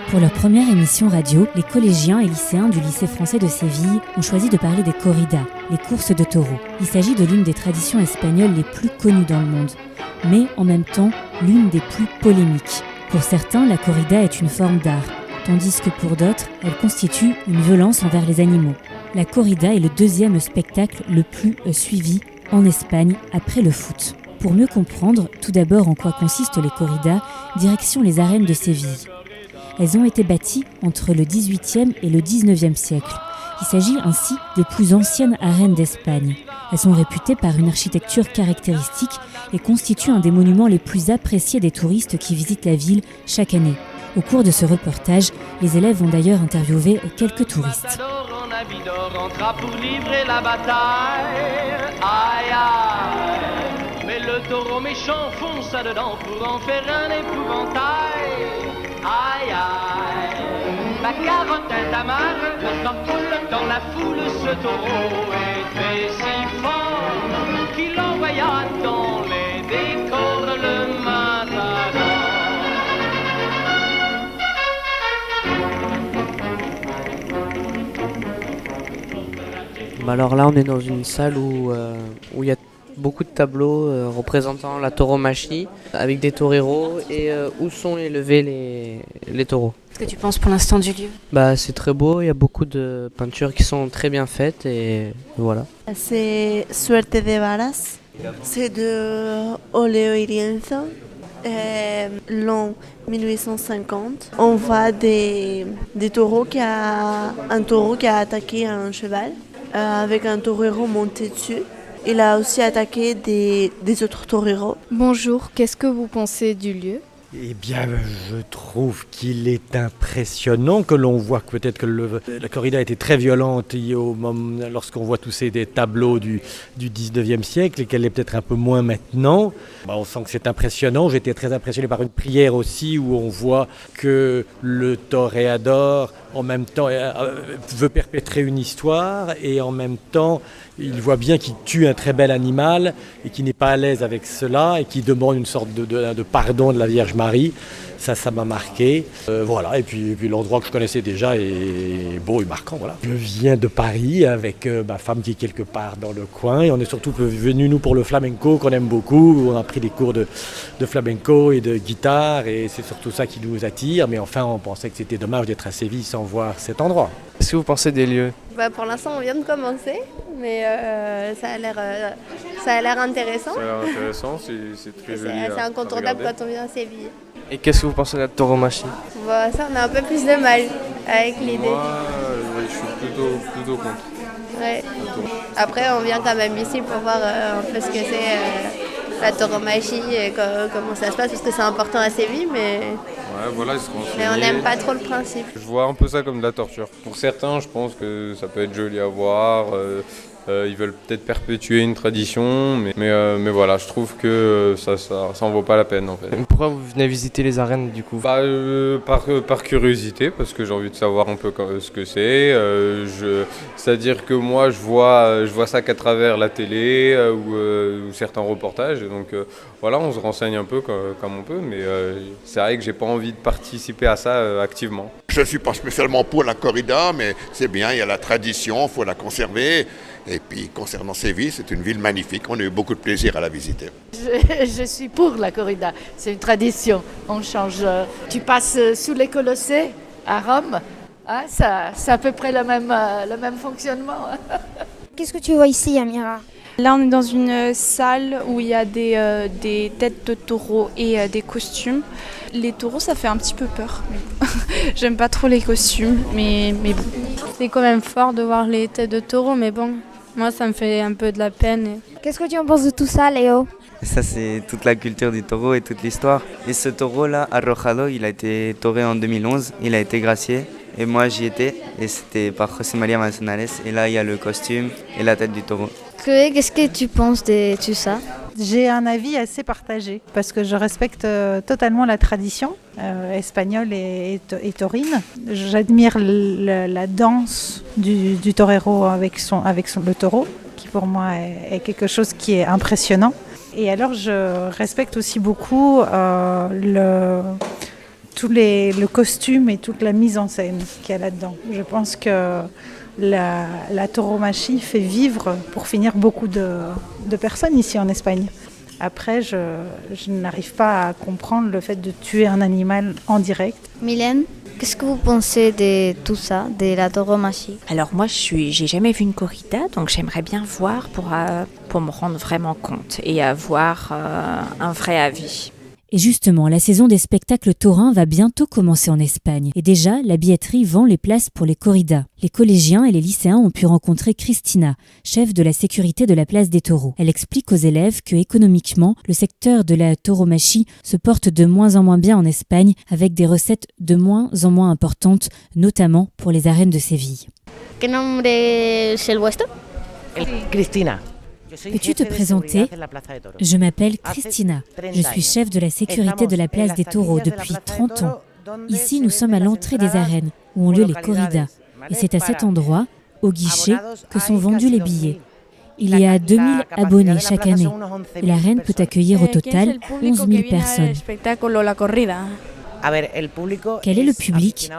Pour leur première émission radio, les collégiens et lycéens du lycée français de Séville ont choisi de parler des corridas, les courses de taureaux. Il s'agit de l'une des traditions espagnoles les plus connues dans le monde, mais en même temps l'une des plus polémiques. Pour certains, la corrida est une forme d'art, tandis que pour d'autres, elle constitue une violence envers les animaux. La corrida est le deuxième spectacle le plus suivi en Espagne après le foot. Pour mieux comprendre, tout d'abord en quoi consistent les corridas, direction les arènes de Séville. Elles ont été bâties entre le XVIIIe et le XIXe siècle. Il s'agit ainsi des plus anciennes arènes d'Espagne. Elles sont réputées par une architecture caractéristique et constituent un des monuments les plus appréciés des touristes qui visitent la ville chaque année. Au cours de ce reportage, les élèves vont d'ailleurs interviewer quelques touristes. Mais le taureau méchant fonce dedans pour en faire un épouvantail. Aïe aïe, ma carotte est amare, quand coule dans la foule ce taureau était si fort qu'il envoya dans les décors le matador. Alors là on est dans une salle où il y a beaucoup de tableaux représentant la tauromachie avec des toreros et où sont élevés les taureaux. Qu'est-ce que tu penses pour l'instant du lieu ? C'est très beau, il y a beaucoup de peintures qui sont très bien faites et voilà. C'est Suerte de Varas, c'est de Oleo y Lienzo, l'an 1850. On voit des taureaux un taureau qui a attaqué un cheval avec un torero monté dessus. Il a aussi attaqué des autres toreros. Bonjour, qu'est-ce que vous pensez du lieu ? Eh bien, je trouve qu'il est impressionnant que l'on voit que peut-être que la corrida était très violente lorsqu'on voit tous ces des tableaux du 19e siècle et qu'elle est peut-être un peu moins maintenant. On sent que c'est impressionnant. J'étais très impressionné par une prière aussi où on voit que le toréador en même temps veut perpétrer une histoire et en même temps il voit bien qu'il tue un très bel animal et qu'il n'est pas à l'aise avec cela et qu'il demande une sorte de pardon de la Vierge Marie. Ça m'a marqué. Voilà, et puis l'endroit que je connaissais déjà est beau et marquant. Voilà. Je viens de Paris avec ma femme qui est quelque part dans le coin et on est surtout venus nous pour le flamenco qu'on aime beaucoup. On a pris des cours de flamenco et de guitare et c'est surtout ça qui nous attire. Mais enfin, on pensait que c'était dommage d'être à Séville sans voir cet endroit. Qu'est-ce que vous pensez des lieux ? Pour l'instant, on vient de commencer, mais ça a l'air intéressant. Ça a l'air intéressant, c'est très joli. C'est incontournable quand on vient à Séville. Et qu'est-ce que vous pensez de la tauromachie ? Ça, on a un peu plus de mal avec l'idée. Moi, je suis plutôt contre. Ouais. Après, on vient quand même ici pour voir un peu ce que c'est la tauromachie et comment ça se passe, parce que c'est important à Séville, mais on n'aime pas trop le principe. Je vois un peu ça comme de la torture. Pour certains, je pense que ça peut être joli à voir. Ils veulent peut-être perpétuer une tradition, mais voilà, je trouve que ça en vaut pas la peine en fait. Pourquoi vous venez visiter les arènes du coup ? Par curiosité, parce que j'ai envie de savoir un peu ce que c'est. C'est-à-dire que moi, je vois ça qu'à travers la télé ou certains reportages. Et donc voilà, on se renseigne un peu comme on peut, mais c'est vrai que j'ai pas envie de participer à ça activement. Je ne suis pas spécialement pour la corrida, mais c'est bien, il y a la tradition, il faut la conserver. Et puis concernant Séville, c'est une ville magnifique, on a eu beaucoup de plaisir à la visiter. Je suis pour la corrida, c'est une tradition, on change. Tu passes sous les Colossées à Rome, hein, c'est à peu près le même fonctionnement. Qu'est-ce que tu vois ici, Amira ? Là, on est dans une salle où il y a des têtes de taureaux et des costumes. Les taureaux, ça fait un petit peu peur. J'aime pas trop les costumes, mais bon. C'est quand même fort de voir les têtes de taureaux, mais bon, moi, ça me fait un peu de la peine. Qu'est-ce que tu en penses de tout ça, Léo ? Ça, c'est toute la culture du taureau et toute l'histoire. Et ce taureau-là, Arrojado, il a été tauré en 2011, il a été gracié. Et moi, j'y étais, et c'était par José María Manzanares. Et là, il y a le costume et la tête du taureau. Chloé, qu'est-ce que tu penses de tout ça ? J'ai un avis assez partagé, parce que je respecte totalement la tradition espagnole et taurine. J'admire la danse du torero avec le taureau, qui pour moi est quelque chose qui est impressionnant. Et alors je respecte aussi beaucoup le costume et toute la mise en scène qu'il y a là-dedans. Je pense que la tauromachie fait vivre, pour finir, beaucoup de personnes ici en Espagne. Après, je n'arrive pas à comprendre le fait de tuer un animal en direct. Mylène, qu'est-ce que vous pensez de tout ça, de la tauromachie? Alors moi, j'ai jamais vu une corrida, donc j'aimerais bien voir pour me rendre vraiment compte et avoir un vrai avis. Et justement, la saison des spectacles taurins va bientôt commencer en Espagne. Et déjà, la billetterie vend les places pour les corridas. Les collégiens et les lycéens ont pu rencontrer Cristina, chef de la sécurité de la place des taureaux. Elle explique aux élèves que économiquement, le secteur de la tauromachie se porte de moins en moins bien en Espagne, avec des recettes de moins en moins importantes, notamment pour les arènes de Séville. ¿Qué nombre es el vuestro? Cristina. Peux-tu te présenter? Je m'appelle Cristina. Je suis chef de la sécurité de la place des taureaux depuis 30 ans. Ici, nous sommes à l'entrée des arènes, où ont lieu les corridas. Et c'est à cet endroit, au guichet, que sont vendus les billets. Il y a 2000 abonnés chaque année. Et l'arène peut accueillir au total 11 000 personnes. Quel est le public?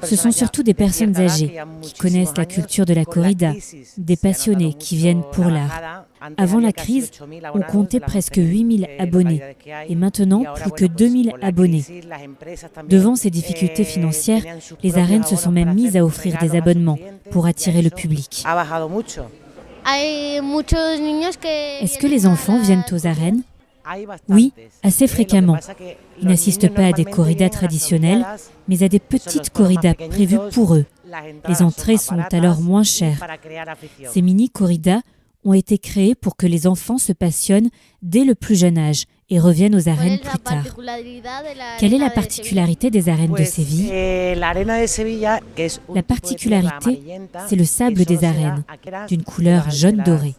Ce sont surtout des personnes âgées qui connaissent la culture de la corrida, des passionnés qui viennent pour l'art. Avant la crise, on comptait presque 8000 abonnés et maintenant plus que 2000 abonnés. Devant ces difficultés financières, les arènes se sont même mises à offrir des abonnements pour attirer le public. Est-ce que les enfants viennent aux arènes? Oui, assez fréquemment. Ils n'assistent pas à des corridas traditionnelles, mais à des petites corridas prévues pour eux. Les entrées sont alors moins chères. Ces mini-corridas ont été créées pour que les enfants se passionnent dès le plus jeune âge et reviennent aux arènes plus tard. Quelle est la particularité des arènes de Séville? La particularité, c'est le sable des arènes, d'une couleur jaune doré.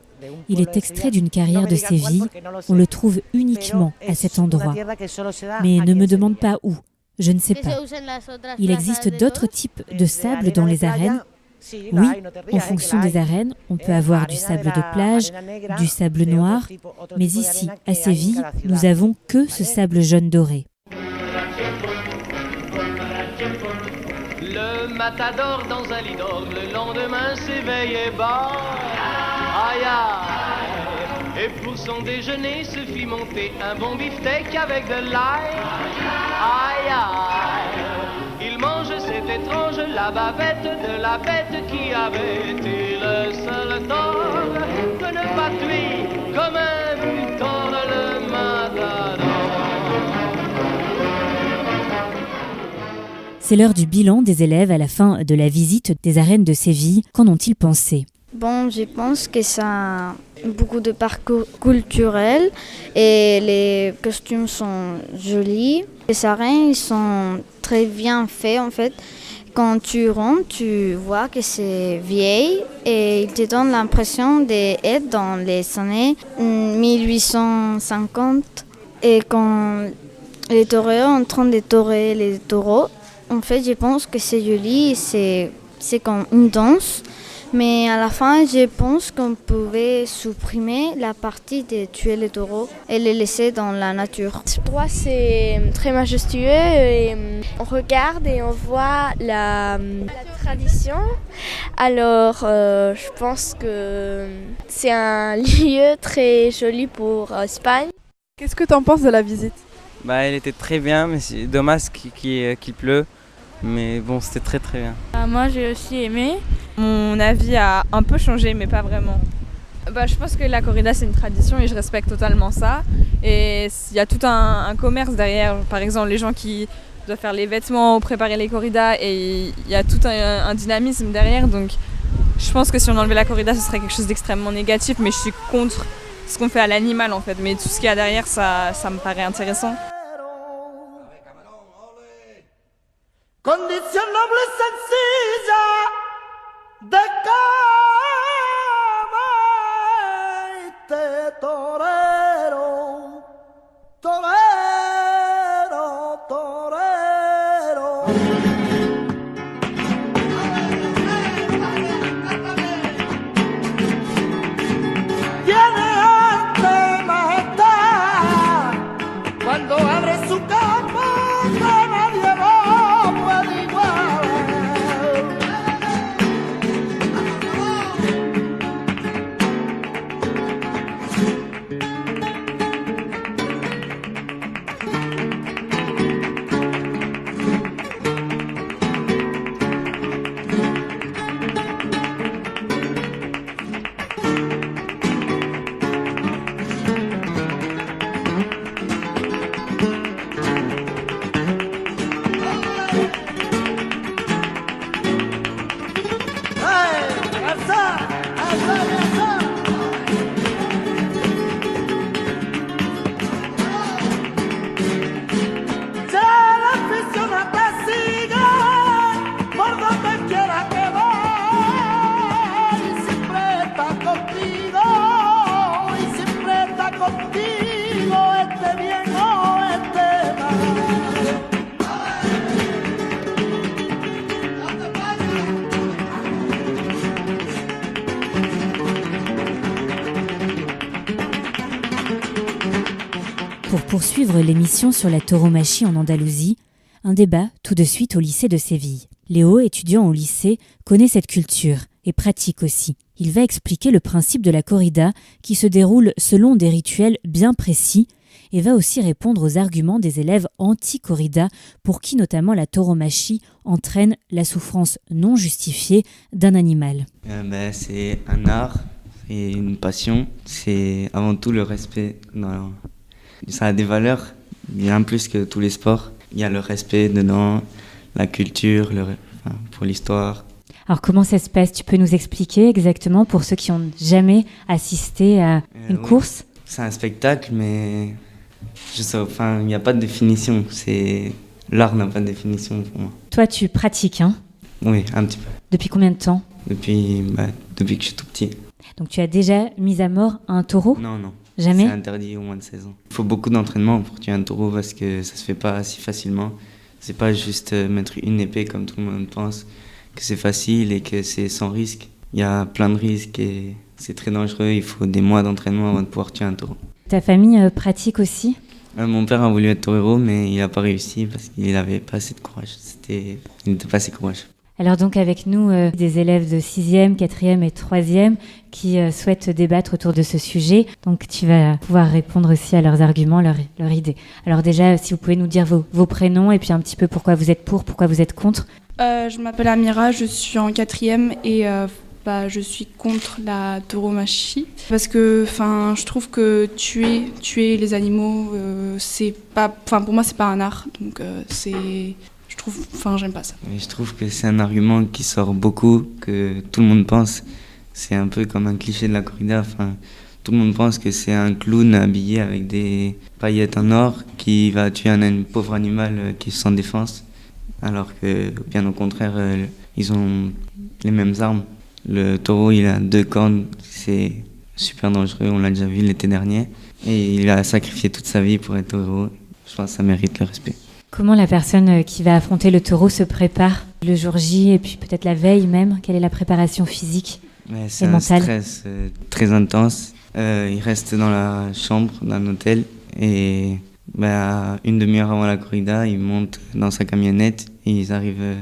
Il est extrait d'une carrière de Séville, on le trouve uniquement à cet endroit. Mais ne me demande pas où, je ne sais pas. Il existe d'autres types de sable dans les arènes. Oui, en fonction des arènes, on peut avoir du sable de plage, du sable noir, mais ici, à Séville, nous avons que ce sable jaune doré. Le matador dans un lit d'or, le lendemain s'éveille et bat. Aïe aïe. Et pour son déjeuner se fit monter un bon beefsteak avec de l'ail. Aïe aïe. Il mange cette étrange la bavette de la bête qui avait été le seul tort de ne pas tuer comme un mouton le matador. C'est l'heure du bilan des élèves à la fin de la visite des arènes de Séville. Qu'en ont-ils pensé? Bon, je pense que ça a beaucoup de parcours culturel et les costumes sont jolis. Les arènes ils sont très bien faits en fait. Quand tu rentres, tu vois que c'est vieil et il te donne l'impression d'être dans les années 1850. Et quand les taureaux sont en train de taurer les taureaux, en fait, je pense que c'est joli, c'est comme une danse. Mais à la fin, je pense qu'on pouvait supprimer la partie de tuer les taureaux et les laisser dans la nature. Pour moi, c'est très majestueux. Et on regarde et on voit la tradition. Alors, je pense que c'est un lieu très joli pour Espagne. Qu'est-ce que tu en penses de la visite? Elle était très bien, mais c'est dommage qu'il pleut. Mais bon, c'était très très bien. Moi, j'ai aussi aimé. Mon avis a un peu changé, mais pas vraiment. Je pense que la corrida, c'est une tradition et je respecte totalement ça. Et il y a tout un commerce derrière. Par exemple, les gens qui doivent faire les vêtements ou préparer les corridas. Et il y a tout un dynamisme derrière. Donc, je pense que si on enlevait la corrida, ce serait quelque chose d'extrêmement négatif. Mais je suis contre ce qu'on fait à l'animal, en fait. Mais tout ce qu'il y a derrière, ça me paraît intéressant. Condición noble y sencilla de cabaite torero, torero, torero. Pour poursuivre l'émission sur la tauromachie en Andalousie, un débat tout de suite au lycée de Séville. Léo, étudiant au lycée, connaît cette culture et pratique aussi. Il va expliquer le principe de la corrida qui se déroule selon des rituels bien précis et va aussi répondre aux arguments des élèves anti-corrida pour qui notamment la tauromachie entraîne la souffrance non justifiée d'un animal. C'est un art et une passion. C'est avant tout le respect. Ça a des valeurs bien plus que tous les sports. Il y a le respect dedans, la culture, pour l'histoire. Alors comment ça se passe? Tu peux nous expliquer exactement pour ceux qui n'ont jamais assisté à une course? C'est un spectacle, mais il n'y a pas de définition. L'art n'a pas de définition pour moi. Toi, tu pratiques, hein? Oui, un petit peu. Depuis combien de temps? Depuis que je suis tout petit. Donc tu as déjà mis à mort un taureau? Non. Jamais? C'est interdit au moins de 16 ans. Il faut beaucoup d'entraînement pour tuer un taureau parce que ça se fait pas si facilement. C'est pas juste mettre une épée comme tout le monde pense, que c'est facile et que c'est sans risque. Il y a plein de risques et c'est très dangereux. Il faut des mois d'entraînement avant de pouvoir tuer un taureau. Ta famille pratique aussi? Mon père a voulu être torero, mais il n'a pas réussi parce qu'il n'avait pas assez de courage. Il n'était pas assez courageux. Alors donc avec nous, des élèves de 6e, 4e et 3e qui souhaitent débattre autour de ce sujet. Donc tu vas pouvoir répondre aussi à leurs arguments, leurs idées. Alors déjà, si vous pouvez nous dire vos prénoms et puis un petit peu pourquoi vous êtes pour, pourquoi vous êtes contre. Je m'appelle Amira, je suis en 4e et je suis contre la tauromachie. Parce que je trouve que tuer les animaux, pour moi c'est pas un art. Donc j'aime pas ça. Mais je trouve que c'est un argument qui sort beaucoup, que tout le monde pense. C'est un peu comme un cliché de la corrida. Tout le monde pense que c'est un clown habillé avec des paillettes en or qui va tuer un pauvre animal qui est sans défense. Alors que, bien au contraire, ils ont les mêmes armes. Le taureau, il a 2 cornes, c'est super dangereux, on l'a déjà vu l'été dernier. Et il a sacrifié toute sa vie pour être taureau. Je pense que ça mérite le respect. Comment la personne qui va affronter le taureau se prépare le jour J et puis peut-être la veille même? Quelle est la préparation physique et mentale? C'est un stress très intense. Il reste dans la chambre d'un hôtel et une demi-heure avant la corrida, il monte dans sa camionnette et ils arrivent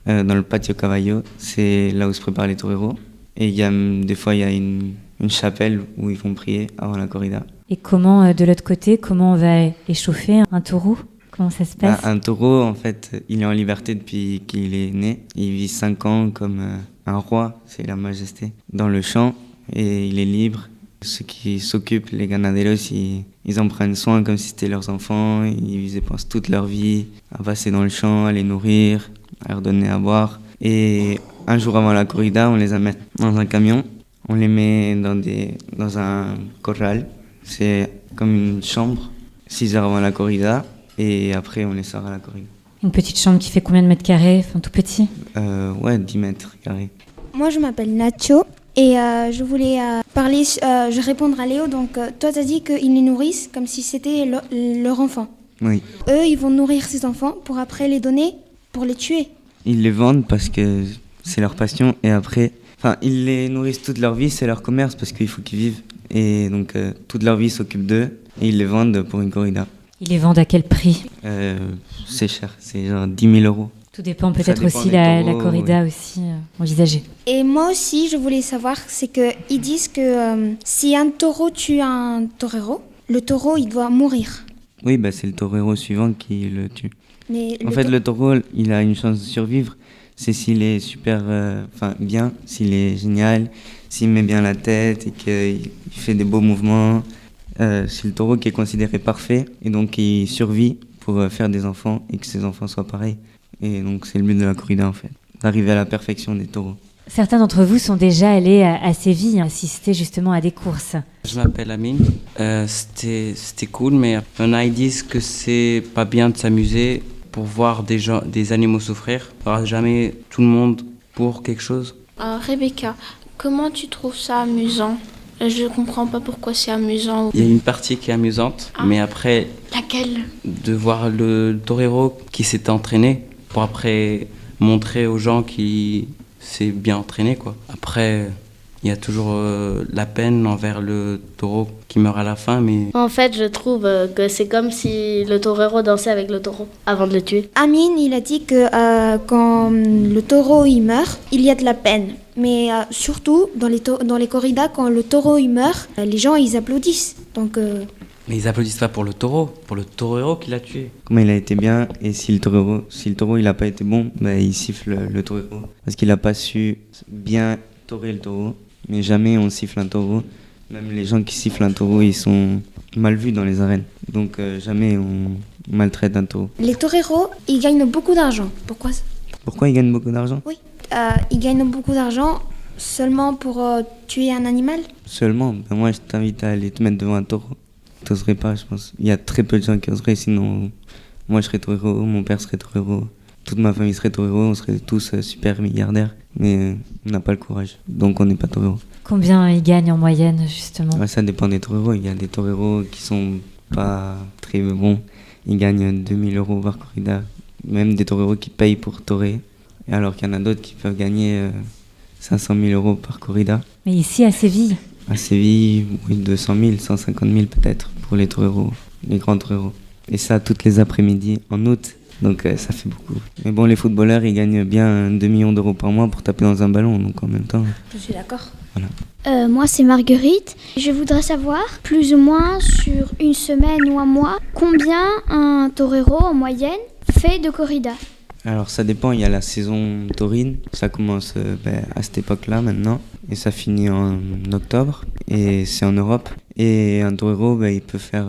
dans le patio caballo. C'est là où se préparent les toreros. Et des fois, il y a une chapelle où ils vont prier avant la corrida. Et comment, de l'autre côté, comment on va échauffer un taureau? Comment ça se passe? Un taureau, en fait, il est en liberté depuis qu'il est né. Il vit 5 ans comme un roi, c'est la majesté, dans le champ et il est libre. Ceux qui s'occupent, les ganaderos, ils en prennent soin comme si c'était leurs enfants. Ils dépensent toute leur vie à passer dans le champ, à les nourrir, à leur donner à boire. Et un jour avant la corrida, on les amène dans un camion. On les met dans un corral. C'est comme une chambre, 6 heures avant la corrida. Et après, on les sort à la corrida. Une petite chambre qui fait combien de mètres carrés? Tout petit? 10 mètres carrés. Moi, je m'appelle Nacho et je voulais répondre à Léo. Donc, toi, tu as dit qu'ils les nourrissent comme si c'était leur enfant. Oui. Eux, ils vont nourrir ces enfants pour après les donner, pour les tuer. Ils les vendent parce que c'est leur passion et après... ils les nourrissent toute leur vie, c'est leur commerce parce qu'il faut qu'ils vivent. Et donc, toute leur vie, ils s'occupent d'eux et ils les vendent pour une corrida. Ils les vendent à quel prix? C'est cher, c'est genre 10 000 euros. Tout dépend peut-être aussi la corrida aussi envisagée. Et moi aussi, je voulais savoir, c'est qu'ils disent que si un taureau tue un torero, le taureau, il doit mourir. Oui, c'est le torero suivant qui le tue. Mais le taureau, il a une chance de survivre. C'est s'il est super bien, s'il est génial, s'il met bien la tête et qu'il fait des beaux mouvements. C'est le taureau qui est considéré parfait et donc il survit pour faire des enfants et que ses enfants soient pareils. Et donc c'est le but de la corrida en fait, d'arriver à la perfection des taureaux. Certains d'entre vous sont déjà allés à Séville assister justement à des courses. Je m'appelle Amine, c'était cool, mais il y en a qui disent que c'est pas bien de s'amuser pour voir des animaux souffrir. Il n'y aura jamais tout le monde pour quelque chose. Rebecca, comment tu trouves ça amusant? Je comprends pas pourquoi c'est amusant. Il y a une partie qui est amusante, mais après... Laquelle? De voir le torero qui s'est entraîné pour après montrer aux gens qui s'est bien entraîné, quoi. Après, Il y a toujours la peine envers le taureau qui meurt à la fin, mais... En fait, je trouve que c'est comme si le torero dansait avec le taureau avant de le tuer. Amine, il a dit que quand le taureau il meurt, il y a de la peine. Mais surtout, dans les corridas, quand le taureau il meurt, les gens ils applaudissent. Donc, Mais ils applaudissent pas pour le torero qui l'a tué. Comment il a été bien, et si le taureau il a pas été bon, bah, il siffle le torero. Parce qu'il a pas su bien torer le taureau. Mais jamais on siffle un taureau. Même les gens qui sifflent un taureau, ils sont mal vus dans les arènes. Donc jamais on maltraite un taureau. les toreros, ils gagnent beaucoup d'argent. Pourquoi ils gagnent beaucoup d'argent? Oui, ils gagnent beaucoup d'argent seulement pour tuer un animal. Seulement, ben moi je t'invite à aller te mettre devant un taureau. T'oserais pas, je pense. Il y a très peu de gens qui oseraient, sinon moi je serais torero, mon père serait torero, toute ma famille serait torero, on serait tous super milliardaires. Mais on n'a pas le courage, donc on n'est pas torero. Combien ils gagnent en moyenne, justement? Ouais, ça dépend des toreros. Il y a des toreros qui sont pas très bons. Ils gagnent 2000 € par corrida. Même des toreros qui payent pour torer. Alors qu'il y en a d'autres qui peuvent gagner 500 000 € par corrida. Mais ici, à Séville? À Séville, oui, 200 000, 150 000 peut-être pour les toreros, les grands toreros. Et ça, toutes les après-midi en août. Donc ça fait beaucoup. Mais bon, les footballeurs, ils gagnent bien 2 millions d'euros par mois pour taper dans un ballon. Donc en même temps... Je suis d'accord. Voilà. Moi, c'est Marguerite. Je voudrais savoir, plus ou moins sur une semaine ou un mois, combien un torero en moyenne fait de corrida. Alors ça dépend, il y a la saison taurine. Ça commence à cette époque-là maintenant. Et ça finit en octobre. Et c'est en Europe. Et un torero, il peut faire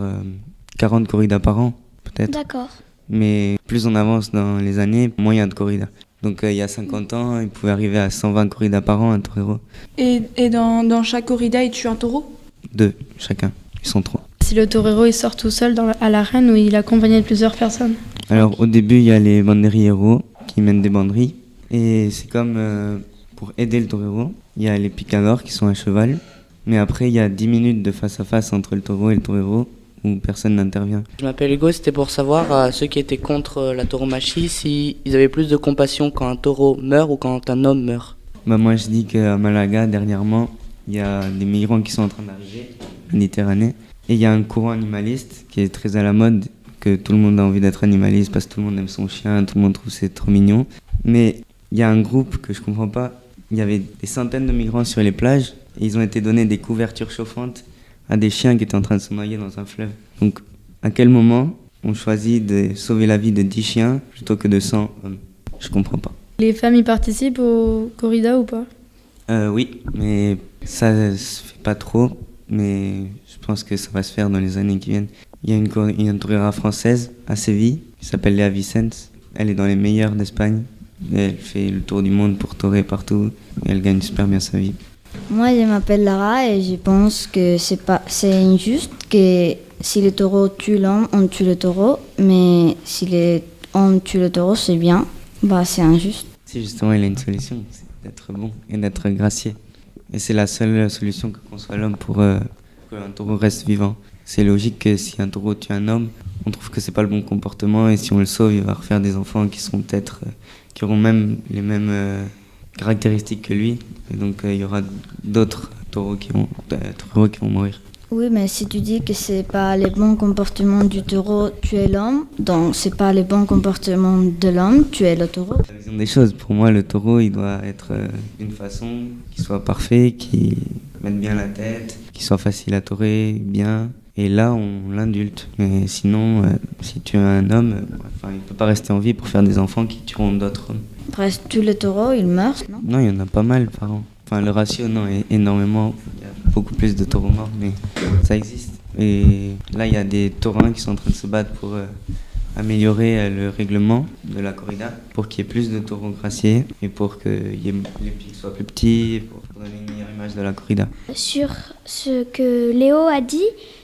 40 corridas par an, peut-être. D'accord. Mais plus on avance dans les années, moins il y a de corridas. Donc il y a 50 ans, il pouvait arriver à 120 corridas par an, un torero. Et dans chaque corrida, il tue un taureau? 2 chacun, ils sont 3. Si le torero il sort tout seul à l'arène ou il est accompagné de plusieurs personnes? Alors au début, il y a les banderilleros qui mènent des banderies. Et c'est comme pour aider le torero, il y a les picadors qui sont à cheval. Mais après, il y a 10 minutes de face à face entre le taureau et le torero, où personne n'intervient. Je m'appelle Hugo, c'était pour savoir ceux qui étaient contre la tauromachie, s'ils avaient plus de compassion quand un taureau meurt ou quand un homme meurt. Moi je dis qu'à Malaga, dernièrement, il y a des migrants qui sont en train d'arriver, en Méditerranée, et il y a un courant animaliste qui est très à la mode, que tout le monde a envie d'être animaliste parce que tout le monde aime son chien, tout le monde trouve c'est trop mignon. Mais il y a un groupe que je comprends pas, il y avait des centaines de migrants sur les plages, et ils ont été donnés des couvertures chauffantes à des chiens qui étaient en train de se noyer dans un fleuve. Donc, à quel moment on choisit de sauver la vie de 10 chiens plutôt que de 100 hommes? Je comprends pas. Les femmes y participent au corrida ou pas? Oui, mais ça se fait pas trop, mais je pense que ça va se faire dans les années qui viennent. Il y a une torera française à Séville qui s'appelle Léa Vicens. Elle est dans les meilleures d'Espagne. Elle fait le tour du monde pour torer partout et elle gagne super bien sa vie. Moi, je m'appelle Lara et je pense que c'est injuste que si le taureau tue l'homme, on tue le taureau, mais si l'homme tue le taureau, c'est bien. C'est injuste. Si justement, il a une solution, c'est d'être bon et d'être gracié. Et c'est la seule solution que conçoit l'homme pour qu'un taureau reste vivant. C'est logique que si un taureau tue un homme, on trouve que c'est pas le bon comportement et si on le sauve, il va refaire des enfants qui seront peut-être qui auront même les mêmes caractéristiques que lui. Et donc il y aura d'autres taureaux qui vont mourir. Oui, mais si tu dis que c'est pas le bon comportement du taureau tuer l'homme, donc c'est pas le bon comportement de l'homme tuer le taureau. La vision des choses, pour moi, le taureau, il doit être d'une façon qui soit parfait, qui mette bien la tête, qui soit facile à torer, bien. Et là, on l'indulte. Mais sinon, si tu es un homme, il peut pas rester en vie pour faire des enfants qui tueront d'autres hommes. Après, si tu tues le taureau, il meurt, non? Non, il y en a pas mal par an. Le ratio, non, est énormément. Il y a beaucoup plus de taureaux morts, mais ça existe. Et là, il y a des taurins qui sont en train de se battre pour améliorer le règlement de la corrida, pour qu'il y ait plus de taureaux graciés et pour que les pics soient plus petits, pour donner une meilleure image de la corrida. Sur ce que Léo a dit,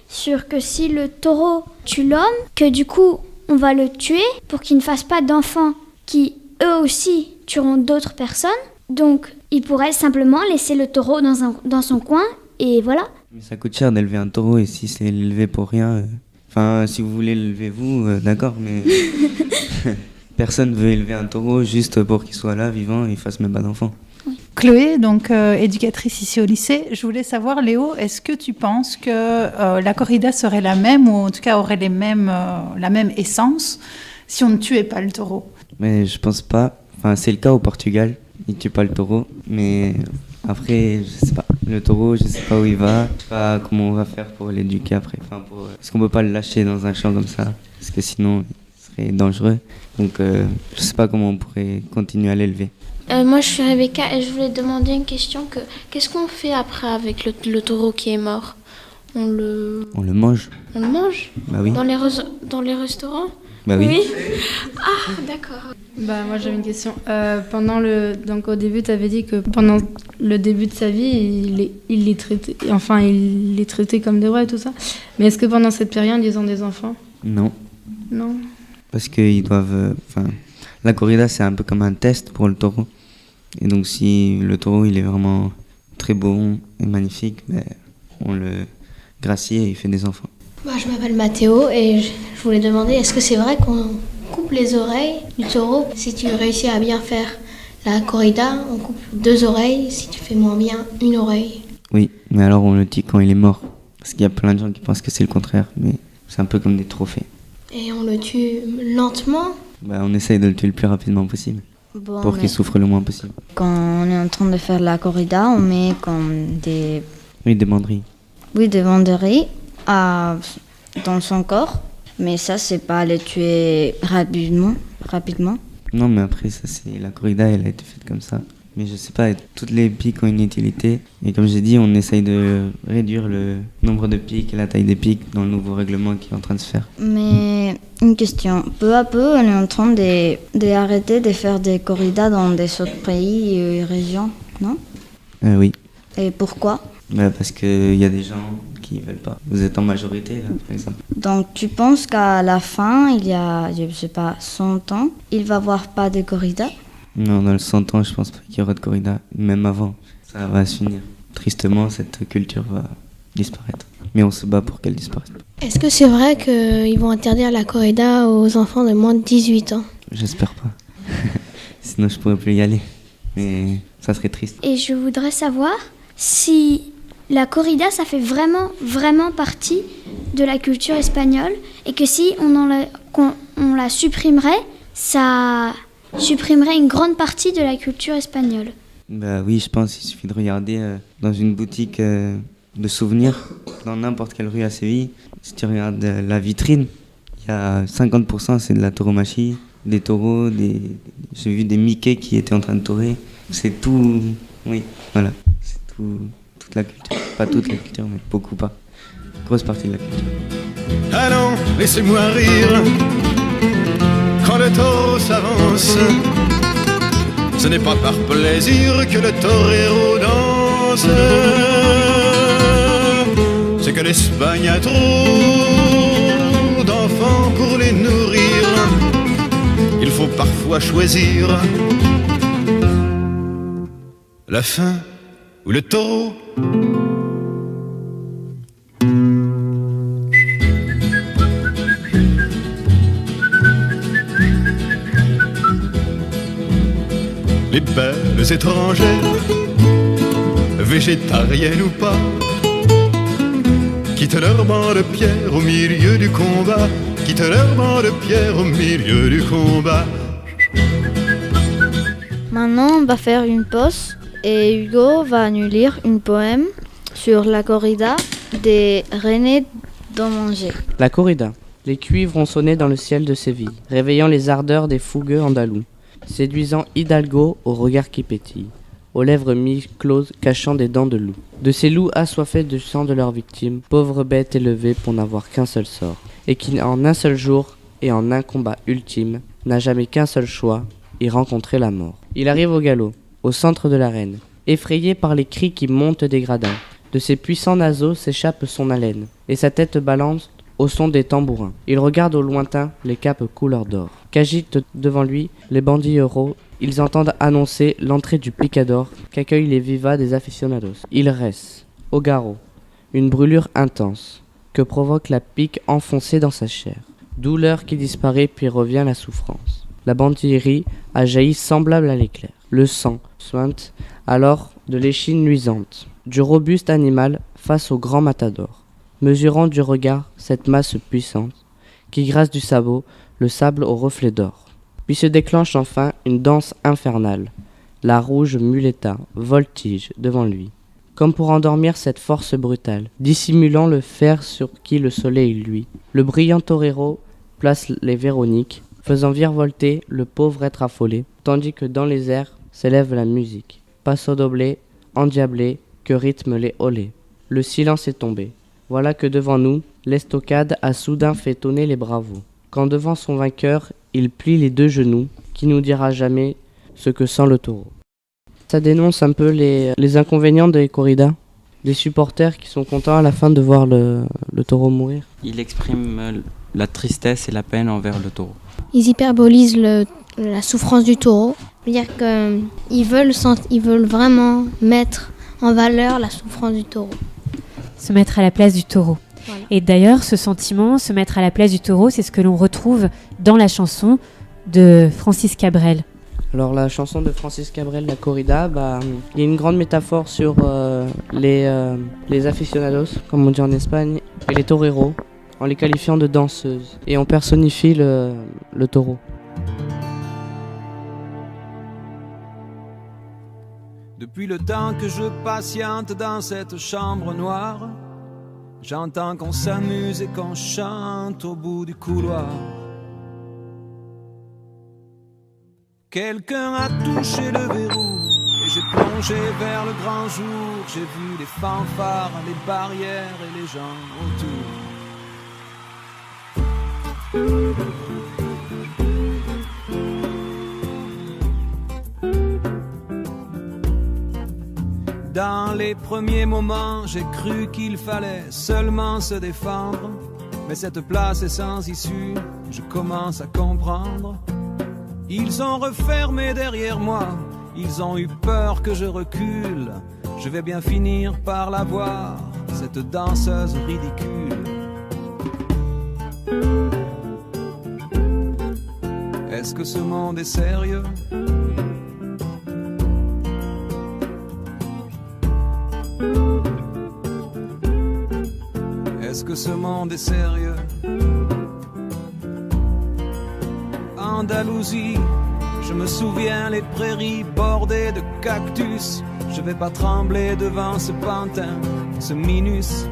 sur que si le taureau tue l'homme, que du coup, on va le tuer pour qu'il ne fasse pas d'enfants qui, eux aussi, tueront d'autres personnes. Donc, il pourrait simplement laisser le taureau dans son coin, et voilà. Mais ça coûte cher d'élever un taureau, et si c'est l'élever pour rien... si vous voulez l'élever vous, d'accord, mais... Personne veut élever un taureau juste pour qu'il soit là, vivant, et il fasse même pas d'enfants. Chloé, donc éducatrice ici au lycée, je voulais savoir, Léo, est-ce que tu penses que la corrida serait la même, ou en tout cas aurait la même essence si on ne tuait pas le taureau? Mais je pense pas. Enfin, c'est le cas au Portugal. Ils tuent pas le taureau, mais après, je sais pas. Le taureau, je sais pas où il va. Je sais pas comment on va faire pour l'éduquer après. Enfin, parce qu'on peut pas le lâcher dans un champ comme ça, parce que sinon, il serait dangereux. Donc, je sais pas comment on pourrait continuer à l'élever. Moi, je suis Rebecca et je voulais te demander une question. Qu'est-ce qu'on fait après avec le taureau qui est mort? On le mange. On le mange? Bah oui. Dans les restaurants? Bah oui. Ah, d'accord. Bah moi j'avais une question. Donc au début tu avais dit que pendant le début de sa vie il les traitait comme des rois et tout ça. Mais est-ce que pendant cette période ils ont des enfants? Non. Non. Parce qu'ils doivent. La corrida c'est un peu comme un test pour le taureau. Et donc si le taureau il est vraiment très beau et magnifique, on le gracie et il fait des enfants. Moi, je m'appelle Mathéo et je voulais demander, est-ce que c'est vrai qu'on coupe les oreilles du taureau? Si tu réussis à bien faire la corrida, on coupe 2 oreilles, si tu fais moins bien, 1 oreille. Oui, mais alors on le tue quand il est mort. Parce qu'il y a plein de gens qui pensent que c'est le contraire, mais c'est un peu comme des trophées. Et on le tue lentement? On essaye de le tuer le plus rapidement possible, pour qu'il souffre le moins possible. Quand on est en train de faire la corrida, on met comme des... Oui, des banderilles. Oui, des banderilles dans son corps, mais ça c'est pas les tuer rapidement. Non, mais après ça c'est la corrida, elle a été faite comme ça. Mais je sais pas, toutes les pics ont une utilité et comme j'ai dit, on essaye de réduire le nombre de pics et la taille des pics dans le nouveau règlement qui est en train de se faire. Mais une question, peu à peu on est en train d'arrêter de faire des corridas dans des autres pays et régions, non? Oui. Et pourquoi? Parce qu'il y a des gens qui veulent pas. Vous êtes en majorité, là, par exemple. Donc, tu penses qu'à la fin, il y a, je sais pas, 100 ans, il va y avoir pas de corrida? Non, dans le 100 ans, je pense pas qu'il y aura de corrida. Même avant, ça va se finir. Tristement, cette culture va disparaître. Mais on se bat pour qu'elle disparaisse. Est-ce que c'est vrai qu'ils vont interdire la corrida aux enfants de moins de 18 ans? J'espère pas. Sinon, je pourrais plus y aller. Mais ça serait triste. Et je voudrais savoir si la corrida, ça fait vraiment partie de la culture espagnole et que si on la supprimerait, ça supprimerait une grande partie de la culture espagnole. Oui, je pense qu'il suffit de regarder dans une boutique de souvenirs, dans n'importe quelle rue à Séville. Si tu regardes la vitrine, il y a 50% c'est de la tauromachie, des taureaux, j'ai vu des Mickey qui étaient en train de taurer. C'est tout, oui, voilà, c'est tout. Toute la culture, pas toute la culture, mais beaucoup pas. Grosse partie de la culture. Allons, laissez-moi rire. Quand le taureau s'avance, ce n'est pas par plaisir que le torero danse. C'est que l'Espagne a trop d'enfants pour les nourrir. Il faut parfois choisir la faim ou le taureau. Les belles étrangères, végétariennes ou pas, quittent leur banc de pierre au milieu du combat, quittent leur banc de pierre au milieu du combat. Maintenant, on va faire une pause et Hugo va nous lire un poème sur la corrida de René Domongé. La corrida. Les cuivres ont sonné dans le ciel de Séville, réveillant les ardeurs des fougueux andalous, séduisant Hidalgo au regard qui pétille, aux lèvres mi-closes cachant des dents de loup. De ces loups assoiffés du sang de leurs victimes, pauvres bêtes élevées pour n'avoir qu'un seul sort, et qui en un seul jour et en un combat ultime, n'a jamais qu'un seul choix, y rencontrer la mort. Il arrive au galop, au centre de l'arène, effrayé par les cris qui montent des gradins. De ses puissants naseaux s'échappe son haleine, et sa tête balance au son des tambourins. Il regarde au lointain les capes couleur d'or, qu'agitent devant lui les bandilleros. Ils entendent annoncer l'entrée du picador qu'accueillent les vivas des aficionados. Il reste, au garrot, une brûlure intense que provoque la pique enfoncée dans sa chair. Douleur qui disparaît puis revient la souffrance. La bandillerie a jailli semblable à l'éclair. le sang, sointe, alors de l'échine luisante, du robuste animal face au grand matador, mesurant du regard cette masse puissante, qui grâce du sabot, le sable au reflet d'or. Puis se déclenche enfin une danse infernale. La rouge muleta voltige devant lui, comme pour endormir cette force brutale, dissimulant le fer sur qui le soleil luit. Le brillant torero place les Véroniques, faisant virevolter le pauvre être affolé, tandis que dans les airs s'élève la musique. Passo doble, endiablé, que rythment les olés. Le silence est tombé. Voilà que devant nous, l'estocade a soudain fait tonner les bravos. Quand devant son vainqueur, il plie les deux genoux, qui nous dira jamais ce que sent le taureau. Ça dénonce un peu les inconvénients des corridas, des supporters qui sont contents à la fin de voir le taureau mourir. Il exprime la tristesse et la peine envers le taureau. Ils hyperbolisent la souffrance du taureau. C'est-à-dire qu'ils veulent vraiment mettre en valeur la souffrance du taureau. Se mettre à la place du taureau. Voilà. Et d'ailleurs, ce sentiment, se mettre à la place du taureau, c'est ce que l'on retrouve dans la chanson de Francis Cabrel. Alors la chanson de Francis Cabrel, la corrida, il y a une grande métaphore sur les aficionados, comme on dit en Espagne, et les toreros, en les qualifiant de danseuses. Et on personnifie le taureau. Depuis le temps que je patiente dans cette chambre noire, j'entends qu'on s'amuse et qu'on chante au bout du couloir. Quelqu'un a touché le verrou et j'ai plongé vers le grand jour. J'ai vu les fanfares, les barrières et les gens autour. Dans les premiers moments, j'ai cru qu'il fallait seulement se défendre. Mais cette place est sans issue, je commence à comprendre. Ils ont refermé derrière moi, ils ont eu peur que je recule. Je vais bien finir par la voir, cette danseuse ridicule. Est-ce que ce monde est sérieux ? Est-ce que ce monde est sérieux ? Andalousie, je me souviens les prairies bordées de cactus. Je vais pas trembler devant ce pantin, ce minus.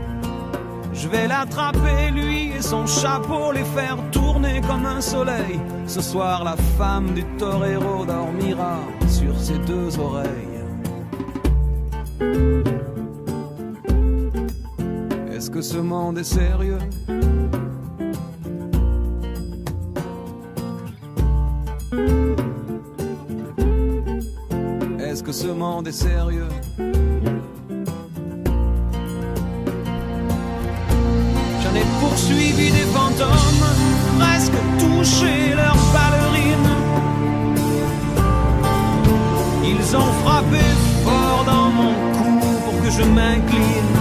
Je vais l'attraper lui et son chapeau, les faire tourner comme un soleil. Ce soir la femme du torero dormira sur ses deux oreilles. Est-ce que ce monde est sérieux ? Est-ce que ce monde est sérieux ? J'en ai poursuivi des fantômes, presque touché leurs ballerines. Ils ont frappé fort dans mon cou pour que je m'incline.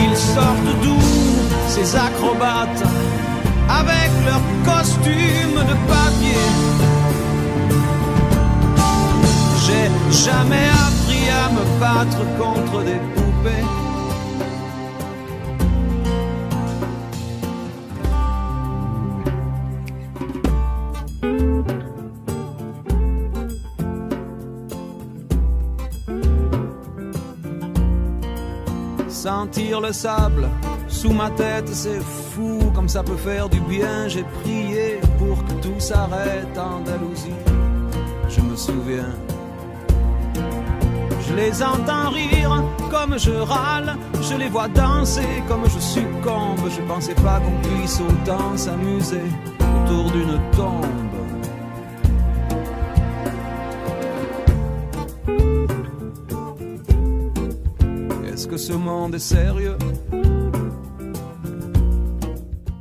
Ils sortent d'où ces acrobates avec leurs costumes de papier. J'ai jamais appris à me battre contre des poupées. Sentir le sable sous ma tête, c'est fou comme ça peut faire du bien. J'ai prié pour que tout s'arrête en Andalousie. Je me souviens, je les entends rire comme je râle, je les vois danser comme je succombe. Je pensais pas qu'on puisse autant s'amuser autour d'une tombe. Est-ce que ce monde est sérieux ?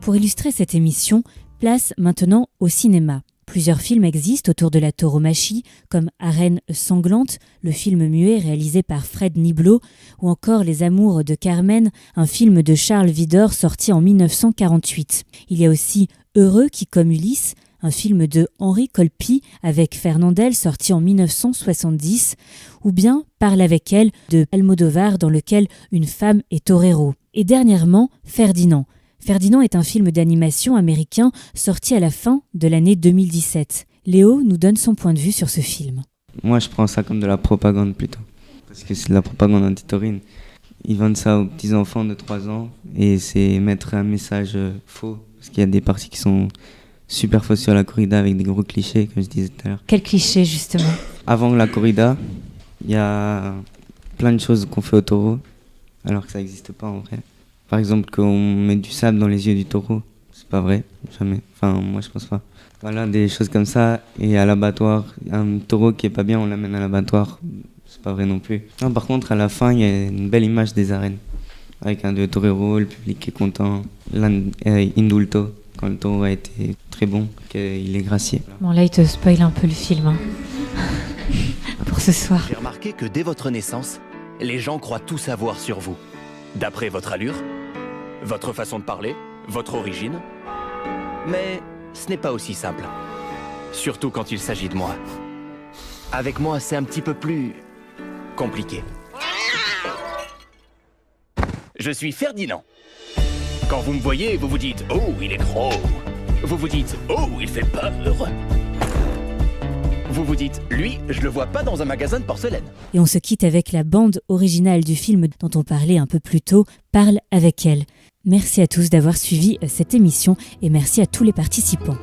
Pour illustrer cette émission, place maintenant au cinéma. Plusieurs films existent autour de la tauromachie, comme Arène sanglante, le film muet réalisé par Fred Niblo, ou encore Les Amours de Carmen, un film de Charles Widor sorti en 1948. Il y a aussi Heureux qui comme Ulysse, un film de Henri Colpi avec Fernandel sorti en 1970, ou bien Parle avec elle de Almodovar dans lequel une femme est torero. Et dernièrement, Ferdinand. Ferdinand est un film d'animation américain sorti à la fin de l'année 2017. Léo nous donne son point de vue sur ce film. Moi, je prends ça comme de la propagande plutôt. Parce que c'est de la propagande anti-taurine. Ils vendent ça aux petits-enfants de 3 ans et c'est mettre un message faux. Parce qu'il y a des parties qui sont super fausses sur la corrida avec des gros clichés, comme je disais tout à l'heure. Quel cliché, justement? Avant la corrida, il y a plein de choses qu'on fait au taureau, alors que ça n'existe pas en vrai. Par exemple, qu'on met du sable dans les yeux du taureau. C'est pas vrai, jamais. Enfin, moi, je pense pas. Voilà, des choses comme ça. Et à l'abattoir, un taureau qui est pas bien, on l'amène à l'abattoir. C'est pas vrai non plus. Non, par contre, à la fin, il y a une belle image des arènes. Avec un deux torero, le public est content. Indulto, quand le taureau a été très bon, qu'il est gracié. Bon, là, il te spoil un peu le film, hein. Pour ce soir. J'ai remarqué que dès votre naissance, les gens croient tout savoir sur vous. D'après votre allure, votre façon de parler, votre origine. Mais ce n'est pas aussi simple. Surtout quand il s'agit de moi. Avec moi, c'est un petit peu plus compliqué. Je suis Ferdinand. Quand vous me voyez, vous vous dites « Oh, il est gros ». Vous vous dites « Oh, il fait peur ». Vous vous dites « Lui, je le vois pas dans un magasin de porcelaine ». Et on se quitte avec la bande originale du film dont on parlait un peu plus tôt, Parle avec elle. Merci à tous d'avoir suivi cette émission et merci à tous les participants.